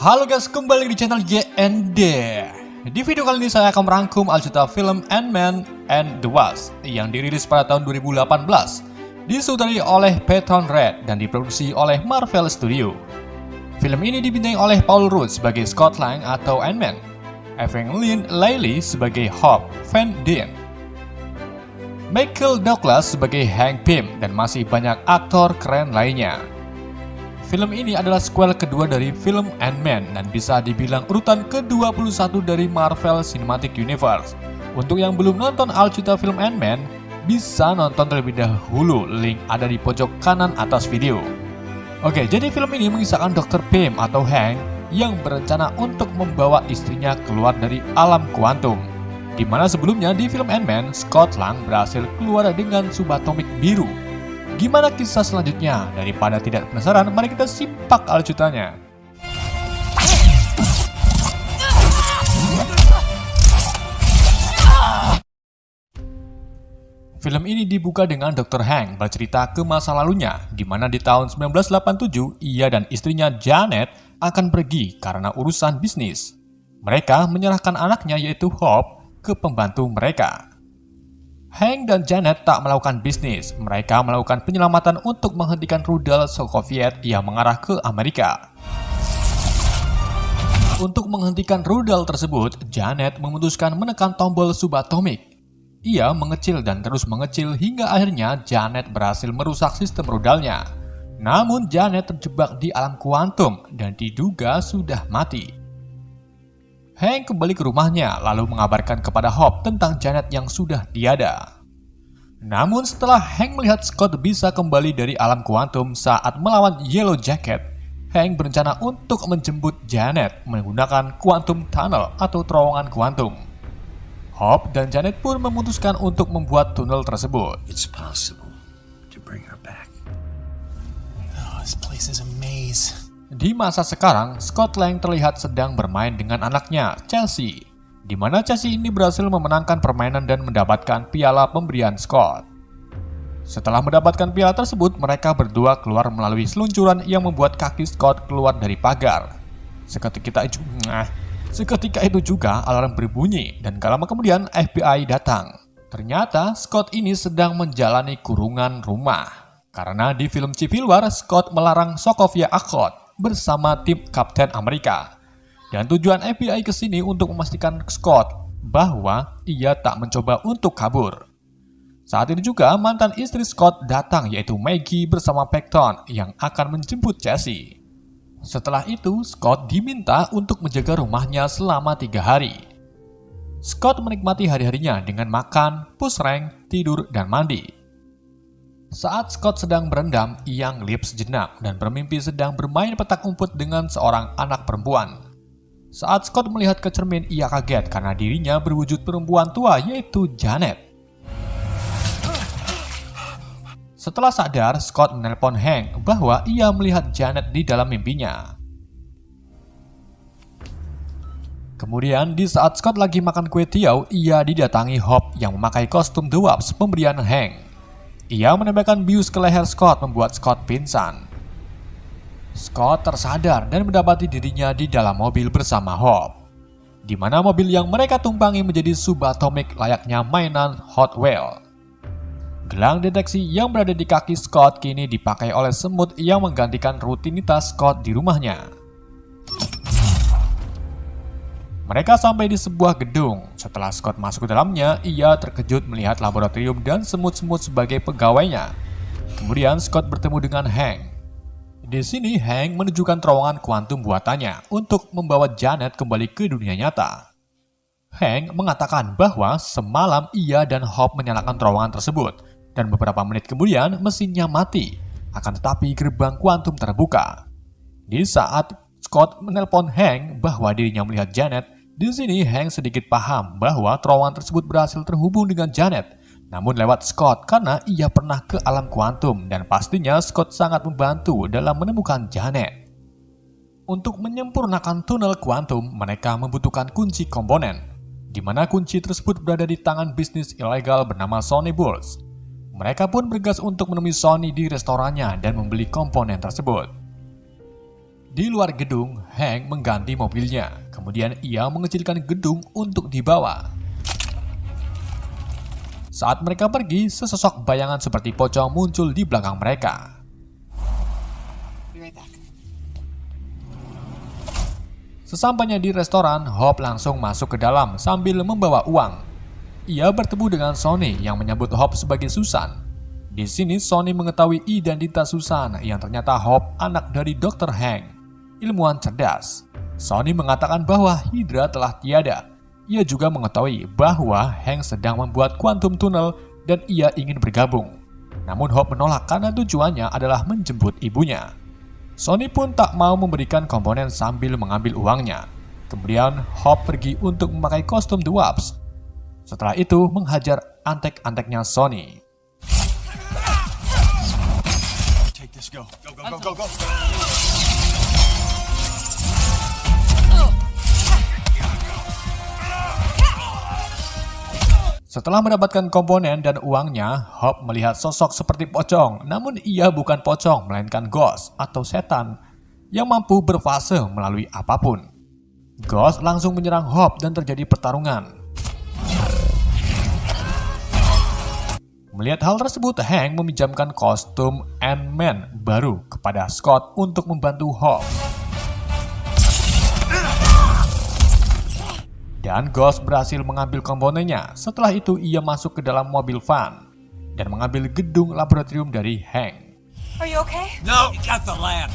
Halo guys, kembali di channel JND. Di video kali ini saya akan merangkum aljuta film Ant-Man and the Wasp yang dirilis pada tahun 2018, disutradari oleh Peyton Reed dan diproduksi oleh Marvel Studios. Film ini dibintangi oleh Paul Rudd sebagai Scott Lang atau Ant-Man, Evangeline Lilly sebagai Hope Van Dyne, Michael Douglas sebagai Hank Pym, dan masih banyak aktor keren lainnya. Film ini adalah sequel kedua dari film Ant-Man dan bisa dibilang urutan ke-21 dari Marvel Cinematic Universe. Untuk yang belum nonton aljuta film Ant-Man, bisa nonton terlebih dahulu, link ada di pojok kanan atas video. Oke, jadi film ini mengisahkan Dr. Pym atau Hank yang berencana untuk membawa istrinya keluar dari alam kuantum. Dimana sebelumnya di film Ant-Man, Scott Lang berhasil keluar dengan subatomik biru. Gimana kisah selanjutnya? Daripada tidak penasaran, mari kita simak aljutannya. Film ini dibuka dengan Dr. Hank bercerita ke masa lalunya, di mana di tahun 1987 ia dan istrinya Janet akan pergi karena urusan bisnis. Mereka menyerahkan anaknya yaitu Hope ke pembantu mereka. Hank dan Janet tak melakukan bisnis, mereka melakukan penyelamatan untuk menghentikan rudal Soviet yang mengarah ke Amerika. Untuk menghentikan rudal tersebut, Janet memutuskan menekan tombol subatomik. Ia mengecil dan terus mengecil hingga akhirnya Janet berhasil merusak sistem rudalnya. Namun Janet terjebak di alam kuantum dan diduga sudah mati. Hank kembali ke rumahnya lalu mengabarkan kepada Hope tentang Janet yang sudah tiada. Namun setelah Hank melihat Scott bisa kembali dari alam kuantum saat melawan Yellow Jacket, Hank berencana untuk menjemput Janet menggunakan quantum tunnel atau terowongan kuantum. Hope dan Janet pun memutuskan untuk membuat tunnel tersebut. It's possible to bring her back. Oh, this place is a maze. Di masa sekarang, Scott Lang terlihat sedang bermain dengan anaknya, Chelsea, di mana Chelsea ini berhasil memenangkan permainan dan mendapatkan piala pemberian Scott. Setelah mendapatkan piala tersebut, mereka berdua keluar melalui seluncuran yang membuat kaki Scott keluar dari pagar. Seketika itu juga alarm berbunyi dan gak lama kemudian FBI datang. Ternyata Scott ini sedang menjalani kurungan rumah. Karena di film Civil War, Scott melarang Sokovia Accord bersama tim Kapten Amerika. Dan tujuan FBI ke sini untuk memastikan Scott bahwa ia tak mencoba untuk kabur. Saat itu juga mantan istri Scott datang yaitu Maggie bersama Peyton yang akan menjemput Jesse. Setelah itu Scott diminta untuk menjaga rumahnya selama 3 hari. Scott menikmati hari-harinya dengan makan, push rank, tidur, dan mandi. Saat Scott sedang berendam, ia ngelip sejenak dan bermimpi sedang bermain petak umpet dengan seorang anak perempuan. Saat Scott melihat ke cermin, ia kaget karena dirinya berwujud perempuan tua yaitu Janet. Setelah sadar, Scott menelpon Hank bahwa ia melihat Janet di dalam mimpinya. Kemudian di saat Scott lagi makan kue tiaw, ia didatangi Hope yang memakai kostum The Wasp pemberian Hank. Ia menembakkan bius ke leher Scott membuat Scott pingsan. Scott tersadar dan mendapati dirinya di dalam mobil bersama Hope, di mana mobil yang mereka tumpangi menjadi subatomik layaknya mainan Hot Wheels. Gelang deteksi yang berada di kaki Scott kini dipakai oleh semut yang menggantikan rutinitas Scott di rumahnya. Mereka sampai di sebuah gedung. Setelah Scott masuk ke dalamnya, ia terkejut melihat laboratorium dan semut-semut sebagai pegawainya. Kemudian Scott bertemu dengan Hank. Di sini Hank menunjukkan terowongan kuantum buatannya untuk membawa Janet kembali ke dunia nyata. Hank mengatakan bahwa semalam ia dan Hope menyalakan terowongan tersebut dan beberapa menit kemudian mesinnya mati. Akan tetapi gerbang kuantum terbuka. Di saat Scott menelpon Hank bahwa dirinya melihat Janet, di sini Hank sedikit paham bahwa terowongan tersebut berhasil terhubung dengan Janet, namun lewat Scott karena ia pernah ke alam kuantum dan pastinya Scott sangat membantu dalam menemukan Janet. Untuk menyempurnakan tunnel kuantum, mereka membutuhkan kunci komponen, di mana kunci tersebut berada di tangan bisnis ilegal bernama Sonny Bulls. Mereka pun bergegas untuk menemui Sonny di restorannya dan membeli komponen tersebut. Di luar gedung, Hank mengganti mobilnya. Kemudian ia mengecilkan gedung untuk dibawa. Saat mereka pergi, sesosok bayangan seperti pocong muncul di belakang mereka. Sesampainya di restoran, Hope langsung masuk ke dalam sambil membawa uang. Ia bertemu dengan Sonny yang menyebut Hope sebagai Susan. Di sini Sonny mengetahui identitas Susan yang ternyata Hope anak dari Dr. Hank, ilmuwan cerdas. Sonny mengatakan bahwa Hydra telah tiada. Ia juga mengetahui bahwa Hank sedang membuat quantum tunnel dan ia ingin bergabung. Namun Hope menolak karena tujuannya adalah menjemput ibunya. Sonny pun tak mau memberikan komponen sambil mengambil uangnya. Kemudian Hope pergi untuk memakai kostum The Wasp. Setelah itu menghajar antek-anteknya Sonny. Go. Go. Setelah mendapatkan komponen dan uangnya, Hope melihat sosok seperti pocong. Namun ia bukan pocong, melainkan ghost atau setan yang mampu berfase melalui apapun. Ghost langsung menyerang Hope dan terjadi pertarungan. Melihat hal tersebut, Hank meminjamkan kostum Ant-Man baru kepada Scott untuk membantu Hope. Dan Ghost berhasil mengambil komponennya. Setelah itu ia masuk ke dalam mobil van dan mengambil gedung laboratorium dari Hank. Are you okay? No, you got the lab.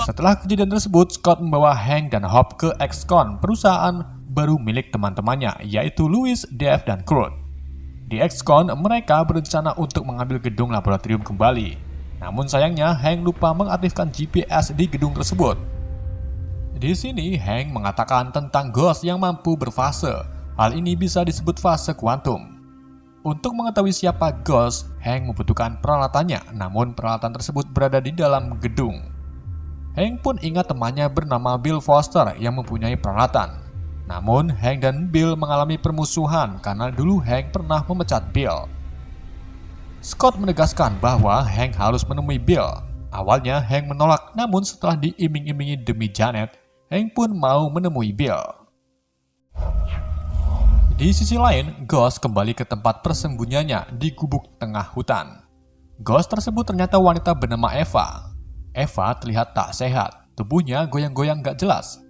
Setelah kejadian tersebut, Scott membawa Hank dan Hope ke XCON, perusahaan baru milik teman-temannya, yaitu Louis, Dave, dan Kurt. Di XCON, mereka berencana untuk mengambil gedung laboratorium kembali. Namun sayangnya, Hank lupa mengaktifkan GPS di gedung tersebut. Di sini, Hank mengatakan tentang ghost yang mampu berfase. Hal ini bisa disebut fase kuantum. Untuk mengetahui siapa ghost, Hank membutuhkan peralatannya, namun peralatan tersebut berada di dalam gedung. Hank pun ingat temannya bernama Bill Foster yang mempunyai peralatan. Namun, Hank dan Bill mengalami permusuhan karena dulu Hank pernah memecat Bill. Scott menegaskan bahwa Hank harus menemui Bill. Awalnya Hank menolak, namun setelah diiming-imingi demi Janet, Hank pun mau menemui Bill. Di sisi lain, Ghost kembali ke tempat persembunyiannya di gubuk tengah hutan. Ghost tersebut ternyata wanita bernama Eva. Eva terlihat tak sehat, tubuhnya goyang-goyang gak jelas.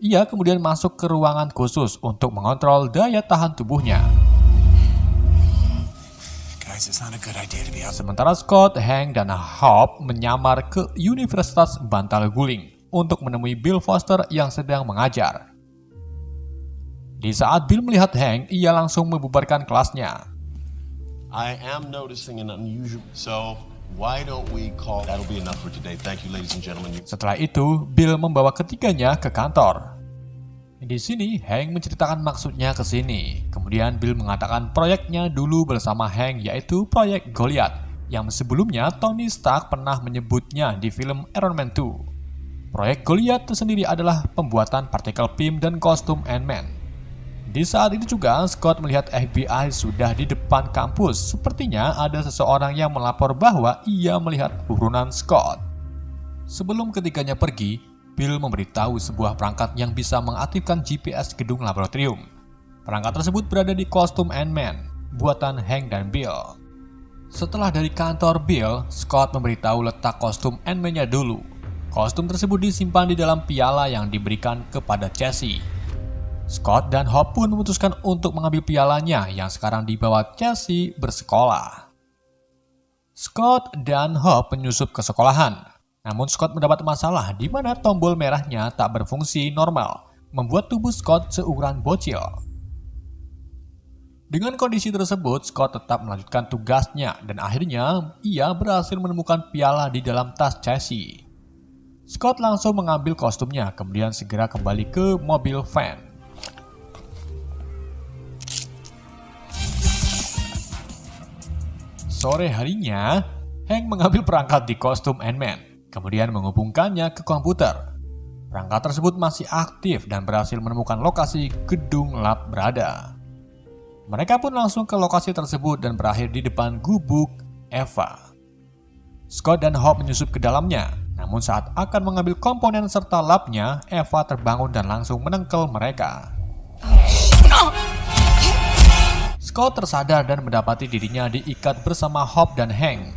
Ia kemudian masuk ke ruangan khusus untuk mengontrol daya tahan tubuhnya. Guys, it's not a good idea to be out. Sementara Scott, Hank, dan Hope menyamar ke Universitas Bantal Guling untuk menemui Bill Foster yang sedang mengajar. Di saat Bill melihat Hank, ia langsung membubarkan kelasnya. I am noticing an unusual, so why don't we call? That'll be enough for today. Thank you, ladies and gentlemen. Setelah itu, Bill membawa ketiganya ke kantor. Di sini, Hank menceritakan maksudnya ke sini. Kemudian Bill mengatakan proyeknya dulu bersama Hank, yaitu proyek Goliath, yang sebelumnya Tony Stark pernah menyebutnya di film Iron Man 2. Proyek Goliath tersendiri adalah pembuatan partikel PIM dan kostum Ant-Man. Di saat itu juga, Scott melihat FBI sudah di depan kampus. Sepertinya ada seseorang yang melapor bahwa ia melihat urunan Scott. Sebelum ketiganya pergi, Bill memberitahu sebuah perangkat yang bisa mengaktifkan GPS gedung laboratorium. Perangkat tersebut berada di kostum Ant-Man, buatan Hank dan Bill. Setelah dari kantor Bill, Scott memberitahu letak kostum Ant-Man-nya dulu. Kostum tersebut disimpan di dalam piala yang diberikan kepada Cassie. Scott dan Hope pun memutuskan untuk mengambil pialanya yang sekarang dibawa Cassie bersekolah. Scott dan Hope menyusup ke sekolahan. Namun Scott mendapat masalah di mana tombol merahnya tak berfungsi normal, membuat tubuh Scott seukuran bocil. Dengan kondisi tersebut, Scott tetap melanjutkan tugasnya dan akhirnya ia berhasil menemukan piala di dalam tas Cassie. Scott langsung mengambil kostumnya, kemudian segera kembali ke mobil van. Sore harinya, Hank mengambil perangkat di kostum Ant-Man, kemudian menghubungkannya ke komputer. Perangkat tersebut masih aktif dan berhasil menemukan lokasi gedung lab berada. Mereka pun langsung ke lokasi tersebut dan berakhir di depan gubuk Eva. Scott dan Hope menyusup ke dalamnya. Namun saat akan mengambil komponen serta labnya, Eva terbangun dan langsung menengkel mereka. Scott tersadar dan mendapati dirinya diikat bersama Hope dan Hank.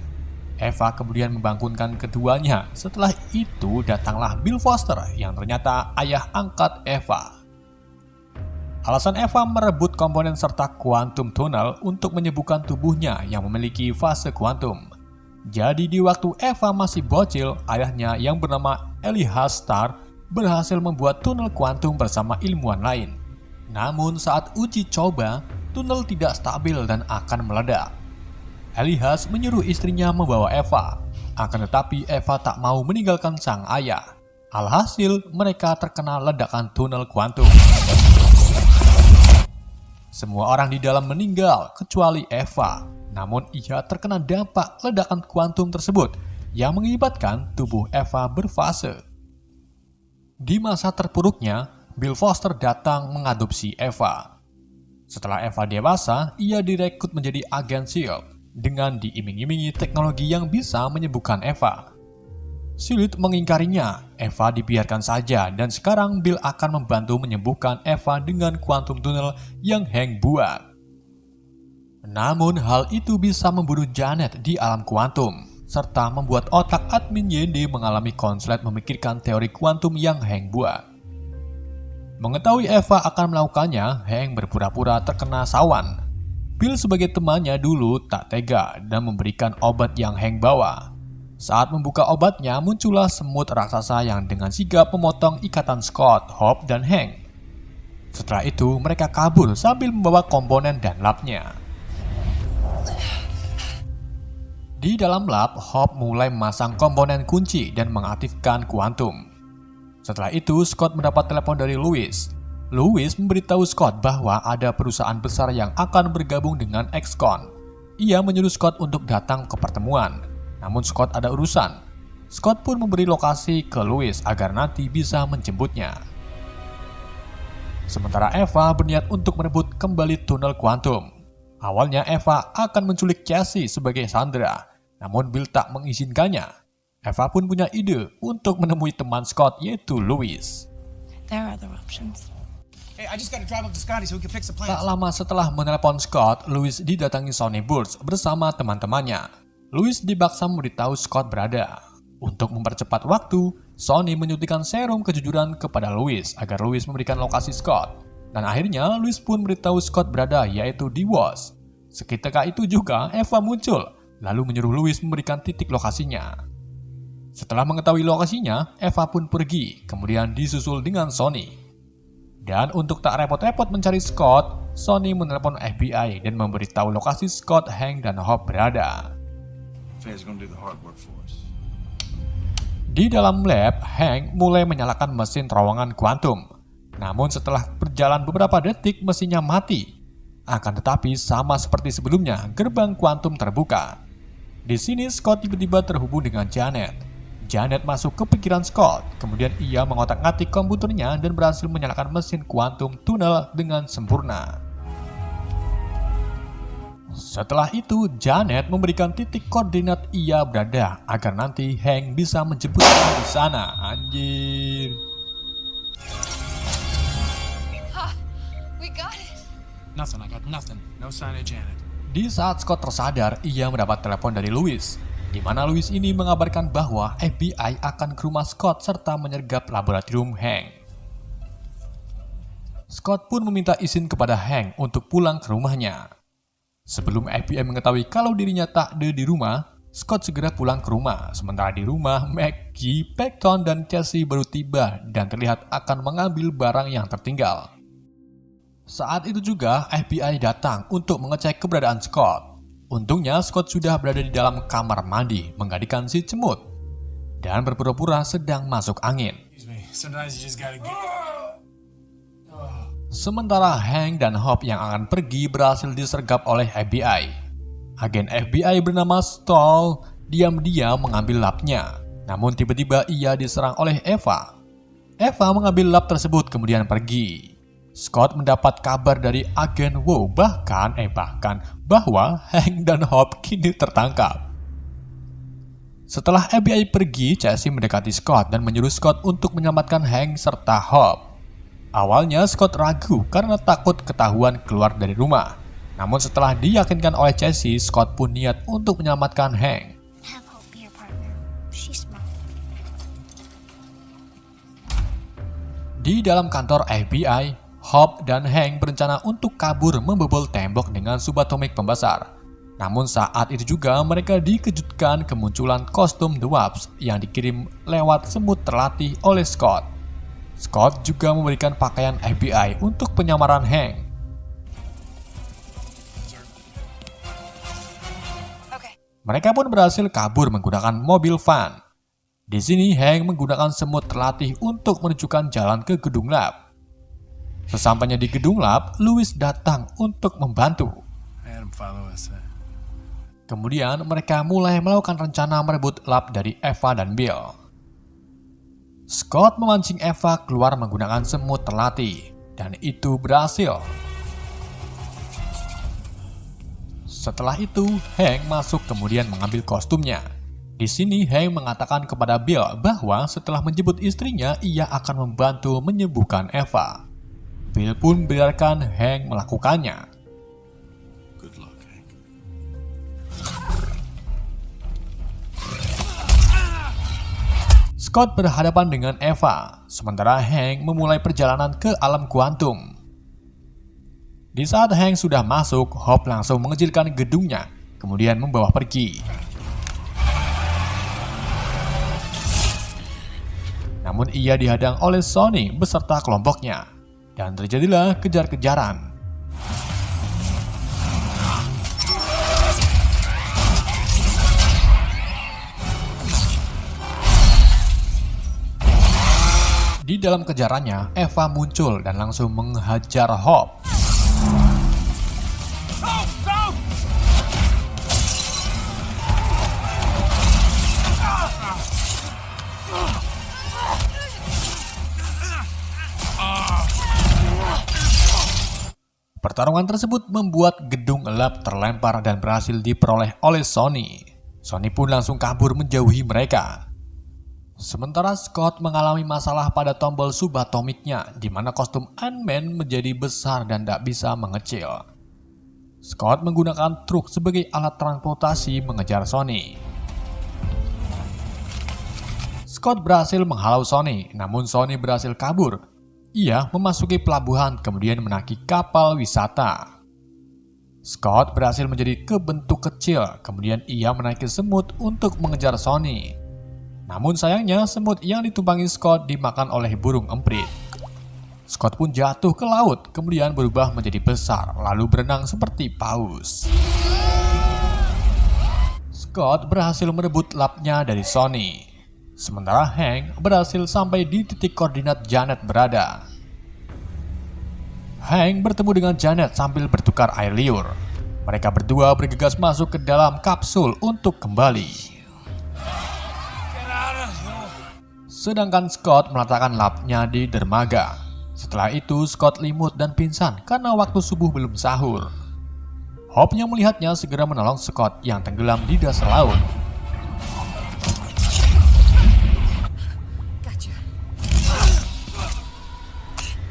Eva kemudian membangunkan keduanya. Setelah itu datanglah Bill Foster yang ternyata ayah angkat Eva. Alasan Eva merebut komponen serta quantum tunnel untuk menyembuhkan tubuhnya yang memiliki fase kuantum. Jadi di waktu Eva masih bocil, ayahnya yang bernama Elias Starr berhasil membuat tunnel kuantum bersama ilmuwan lain. Namun saat uji coba, tunnel tidak stabil dan akan meledak. Elias menyuruh istrinya membawa Eva, akan tetapi Eva tak mau meninggalkan sang ayah. Alhasil mereka terkena ledakan tunnel kuantum. Semua orang di dalam meninggal kecuali Eva. Namun ia terkena dampak ledakan kuantum tersebut yang mengakibatkan tubuh Eva berfase. Di masa terpuruknya, Bill Foster datang mengadopsi Eva. Setelah Eva dewasa, ia direkrut menjadi agen SHIELD dengan diiming-imingi teknologi yang bisa menyembuhkan Eva. Sulit mengingkarinya, Eva dibiarkan saja dan sekarang Bill akan membantu menyembuhkan Eva dengan quantum tunnel yang Hank buat. Namun hal itu bisa membunuh Janet di alam kuantum, serta membuat otak admin YD mengalami konslet memikirkan teori kuantum yang Hank buat. Mengetahui Eva akan melakukannya, Hank berpura-pura terkena sawan. Bill sebagai temannya dulu tak tega dan memberikan obat yang Hank bawa. Saat membuka obatnya, muncullah semut raksasa yang dengan sigap memotong ikatan Scott, Hope, dan Hank. Setelah itu, mereka kabur sambil membawa komponen dan labnya. Di dalam lab, Hope mulai memasang komponen kunci dan mengaktifkan kuantum. Setelah itu, Scott mendapat telepon dari Louis. Louis memberitahu Scott bahwa ada perusahaan besar yang akan bergabung dengan XCON. Ia menyuruh Scott untuk datang ke pertemuan. Namun Scott ada urusan. Scott pun memberi lokasi ke Louis agar nanti bisa menjemputnya. Sementara Eva berniat untuk merebut kembali tunnel kuantum. Awalnya Eva akan menculik Cassie sebagai Sandra, namun Bill tak mengizinkannya. Eva pun punya ide untuk menemui teman Scott yaitu Louis. There are other options. Hey, I just gotta drive up to Scotty so we can fix the plans. Tak lama setelah menelepon Scott, Louis didatangi Sonny Burch bersama teman-temannya. Louis dipaksa memberitahu Scott berada. Untuk mempercepat waktu, Sonny menyuntikkan serum kejujuran kepada Louis agar Louis memberikan lokasi Scott. Dan akhirnya Louis pun memberitahu Scott berada yaitu di WOS. Seketika itu juga Eva muncul, lalu menyuruh Louis memberikan titik lokasinya. Setelah mengetahui lokasinya, Eva pun pergi, kemudian disusul dengan Sonny. Dan untuk tak repot-repot mencari Scott, Sonny menelepon FBI dan memberitahu lokasi Scott, Hank, dan Hope berada. Di dalam lab, Hank mulai menyalakan mesin terowongan kuantum. Namun setelah berjalan beberapa detik mesinnya mati. Akan tetapi sama seperti sebelumnya, gerbang kuantum terbuka. Di sini Scott tiba-tiba terhubung dengan Janet. Janet masuk ke pikiran Scott, kemudian ia mengotak-atik komputernya dan berhasil menyalakan mesin kuantum tunnel dengan sempurna. Setelah itu, Janet memberikan titik koordinat ia berada agar nanti Hank bisa menjemputnya di sana. Anjir. Nothing, I got nothing. No sign of Janet. Di saat Scott tersadar, ia mendapat telepon dari Louis, di mana Louis ini mengabarkan bahwa FBI akan ke rumah Scott serta menyergap laboratorium Hank. Scott pun meminta izin kepada Hank untuk pulang ke rumahnya. Sebelum FBI mengetahui kalau dirinya tak ada di rumah, Scott segera pulang ke rumah. Sementara di rumah, Maggie, Paxton, dan Cassie baru tiba dan terlihat akan mengambil barang yang tertinggal. Saat itu juga FBI datang untuk mengecek keberadaan Scott. Untungnya Scott sudah berada di dalam kamar mandi menggantikan si cemut dan berpura-pura sedang masuk angin. Sometimes you just gotta get... Sementara Hank dan Hope yang akan pergi berhasil disergap oleh FBI. Agen FBI bernama Stoll diam-diam mengambil labnya. Namun tiba-tiba ia diserang oleh Eva. Eva mengambil lab tersebut kemudian pergi. Scott mendapat kabar dari agen WO bahkan bahwa Hank dan Hope kini tertangkap. Setelah FBI pergi, Chelsea mendekati Scott dan menyuruh Scott untuk menyelamatkan Hank serta Hope. Awalnya Scott ragu karena takut ketahuan keluar dari rumah. Namun setelah diyakinkan oleh Chelsea, Scott pun niat untuk menyelamatkan Hank. Have Hope be your partner. She's smart. Di dalam kantor FBI, Hope dan Hank berencana untuk kabur membobol tembok dengan subatomik pembesar. Namun saat itu juga mereka dikejutkan kemunculan kostum The Wasp yang dikirim lewat semut terlatih oleh Scott. Scott juga memberikan pakaian FBI untuk penyamaran Hank. Mereka pun berhasil kabur menggunakan mobil van. Di sini Hank menggunakan semut terlatih untuk menunjukkan jalan ke gedung lab. Sesampainya di gedung lab, Louis datang untuk membantu. I had him follow us. Kemudian mereka mulai melakukan rencana merebut lab dari Eva dan Bill. Scott memancing Eva keluar menggunakan semut terlatih, dan itu berhasil. Setelah itu, Hank masuk kemudian mengambil kostumnya. Di sini Hank mengatakan kepada Bill bahwa setelah menjemput istrinya, ia akan membantu menyembuhkan Eva. Bill pun membiarkan Hank melakukannya. Good luck, Hank. Scott berhadapan dengan Eva, sementara Hank memulai perjalanan ke alam kuantum. Di saat Hank sudah masuk, Hope langsung mengecilkan gedungnya, kemudian membawa pergi. Namun ia dihadang oleh Sony beserta kelompoknya, dan terjadilah kejar-kejaran. Di dalam kejarannya, Eva muncul dan langsung menghajar Hope. Pertarungan tersebut membuat gedung lab terlempar dan berhasil diperoleh oleh Sony. Sony pun langsung kabur menjauhi mereka. Sementara Scott mengalami masalah pada tombol subatomiknya, di mana kostum Ant-Man menjadi besar dan tidak bisa mengecil. Scott menggunakan truk sebagai alat transportasi mengejar Sony. Scott berhasil menghalau Sony, namun Sony berhasil kabur. Ia memasuki pelabuhan kemudian menaiki kapal wisata. Scott berhasil menjadi kebentuk kecil, kemudian ia menaiki semut untuk mengejar Sony. Namun sayangnya semut yang ditumpangi Scott dimakan oleh burung emprit. Scott pun jatuh ke laut, kemudian berubah menjadi besar, lalu berenang seperti paus. Scott berhasil merebut labnya dari Sony. Sementara Hank berhasil sampai di titik koordinat Janet berada. Hank bertemu dengan Janet sambil bertukar air liur. Mereka berdua bergegas masuk ke dalam kapsul untuk kembali. Sedangkan Scott meletakkan labnya di dermaga. Setelah itu Scott limut dan pingsan karena waktu subuh belum sahur. Hope yang melihatnya segera menolong Scott yang tenggelam di dasar laut.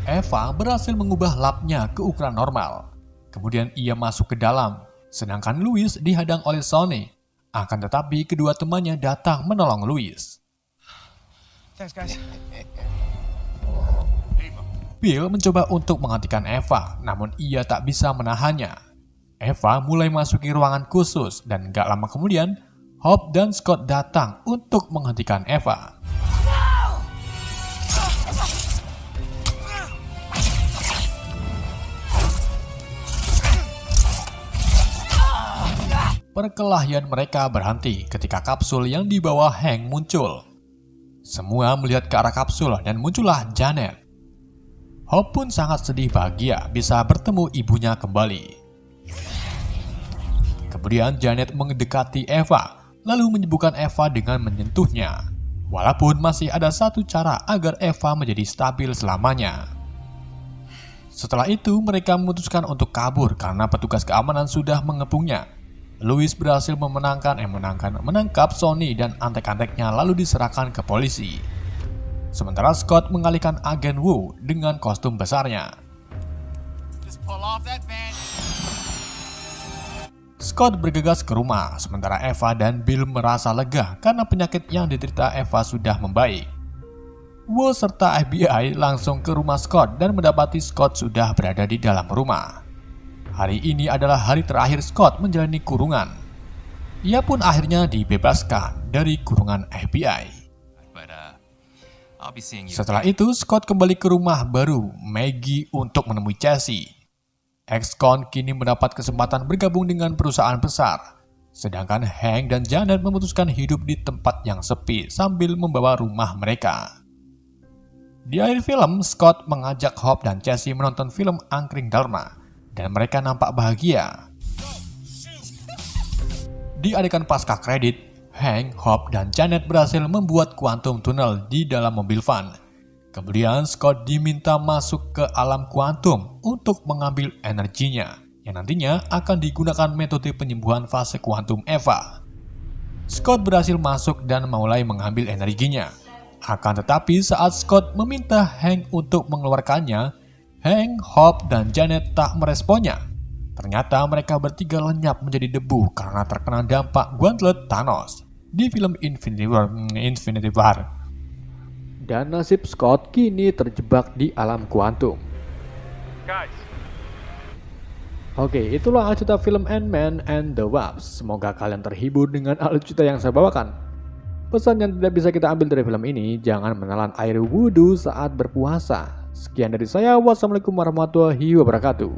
Eva berhasil mengubah labnya ke ukuran normal. Kemudian ia masuk ke dalam, sedangkan Louis dihadang oleh Sony. Akan tetapi kedua temannya datang menolong Louis. Thanks, guys. Bill mencoba untuk menghentikan Eva, namun ia tak bisa menahannya. Eva mulai masuki ruangan khusus dan gak lama kemudian, Hope dan Scott datang untuk menghentikan Eva. Perkelahian mereka berhenti ketika kapsul yang dibawa Hank muncul. Semua melihat ke arah kapsul dan muncullah Janet. Hope pun sangat sedih bahagia bisa bertemu ibunya kembali. Kemudian Janet mendekati Eva, lalu menyembuhkan Eva dengan menyentuhnya. Walaupun masih ada satu cara agar Eva menjadi stabil selamanya. Setelah itu mereka memutuskan untuk kabur karena petugas keamanan sudah mengepungnya. Louis berhasil menangkap Sonny dan antek-anteknya lalu diserahkan ke polisi. Sementara Scott mengalihkan agen Wu dengan kostum besarnya. Just pull off that van. Scott bergegas ke rumah, sementara Eva dan Bill merasa lega karena penyakit yang diderita Eva sudah membaik. Wu serta FBI langsung ke rumah Scott dan mendapati Scott sudah berada di dalam rumah. Hari ini adalah hari terakhir Scott menjalani kurungan. Ia pun akhirnya dibebaskan dari kurungan FBI. But I'll be seeing you. Setelah itu, Scott kembali ke rumah baru Maggie untuk menemui Cassie. Ex-con kini mendapat kesempatan bergabung dengan perusahaan besar, sedangkan Hank dan Janet memutuskan hidup di tempat yang sepi sambil membawa rumah mereka. Di akhir film, Scott mengajak Hope dan Cassie menonton film Angkring Dharma, dan mereka nampak bahagia. Di adegan pasca kredit, Hank, Hope, dan Janet berhasil membuat kuantum tunnel di dalam mobil van. Kemudian Scott diminta masuk ke alam kuantum untuk mengambil energinya, yang nantinya akan digunakan metode penyembuhan fase kuantum Eva. Scott berhasil masuk dan mulai mengambil energinya. Akan tetapi saat Scott meminta Hank untuk mengeluarkannya, Hank, Hope, dan Janet tak meresponnya. Ternyata mereka bertiga lenyap menjadi debu karena terkena dampak gauntlet Thanos di film Infinity War. Dan nasib Scott kini terjebak di alam kuantum. Oke, itulah alur cerita film Ant-Man and the Wasp. Semoga kalian terhibur dengan alur cerita yang saya bawakan. Pesan yang tidak bisa kita ambil dari film ini, jangan menelan air wudhu saat berpuasa. Sekian dari saya, wassalamualaikum warahmatullahi wabarakatuh.